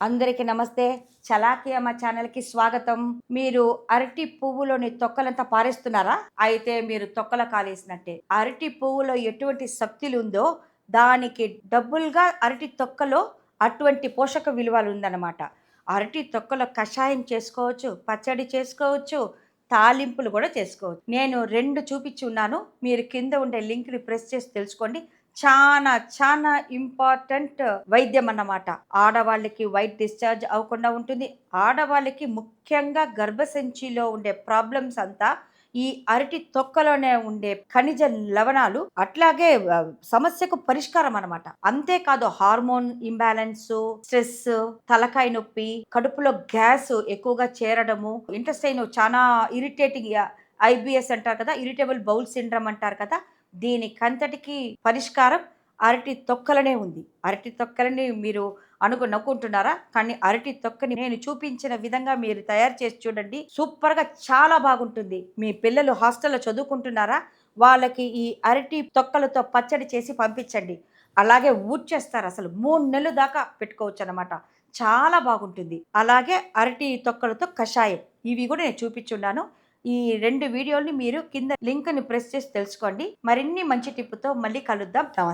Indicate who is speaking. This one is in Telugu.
Speaker 1: అందరికీ నమస్తే. చలాకీ అమ్మ ఛానల్‌కి స్వాగతం. మీరు అరటి పువ్వులోని తొక్కలంతా పారేస్తున్నారా? అయితే మీరు తొక్కల కాలేసినట్టే. అరటి పువ్వులో ఎటువంటి శక్తులుందో దానికి డబుల్‌గా అరటి తొక్కలో అటువంటి పోషక విలువలుందనమాట. అరటి తొక్కలో కషాయం చేసుకోవచ్చు, పచ్చడి చేసుకోవచ్చు, తాలింపులు గూడా చేసుకోవచ్చు. నేను 2 చూపిచ్చి ఉన్నాను. మీరు కింద ఉండే లింక్‌ని ప్రెస్ చేసి తెలుసుకోండి. చానా ఇంపార్టెంట్ వైద్యం అన్నమాట. ఆడవాళ్ళకి వైట్ డిశ్చార్జ్ అవ్వకుండా ఉంటుంది. ఆడవాళ్ళకి ముఖ్యంగా గర్భసంచిలో ఉండే ప్రాబ్లమ్స్ అంతా ఈ అరటి తొక్కలోనే ఉండే ఖనిజ లవణాలు అట్లాగే సమస్యకు పరిష్కారం అన్నమాట. అంతేకాదు హార్మోన్ ఇంబాలెన్సు, స్ట్రెస్, తలకాయ నొప్పి, కడుపులో గ్యాస్ ఎక్కువగా చేరడము, ఇంటెస్టైన్ చాలా ఇరిటేటింగ్ ఐబిఎస్ అంటారు కదా! ఇరిటబుల్ బౌల్ సిండ్రోమ్ అంటారు కదా! దీనికంతటికి పరిష్కారం అరటి తొక్కలనే ఉంది. అరటి తొక్కలని మీరు నవ్వుకుంటున్నారా? కానీ అరటి తొక్కని నేను చూపించిన విధంగా మీరు తయారు చేసి చూడండి. సూపర్‌గా చాలా బాగుంటుంది. మీ పిల్లలు హాస్టల్‌లో చదువుకుంటున్నారా? వాళ్ళకి ఈ అరటి తొక్కలతో పచ్చడి చేసి పంపించండి. అలాగే ఊడ్చేస్తారసలు. 3 నెలలు దాకా పెట్టుకోవచ్చనమాట. చాలా బాగుంటుంది. అలాగే అరటి తొక్కలతో కషాయం. ఇవి గూడా నేను చూపిచ్చున్నాను. ఈ 2 వీడియోలని మీరు కింద లింక్‌ని ప్రెస్ చేసి తెలుసుకోండి. మరిన్ని మంచి టిప్పుతో మళ్ళీ కలుద్దాం. నమస్తే.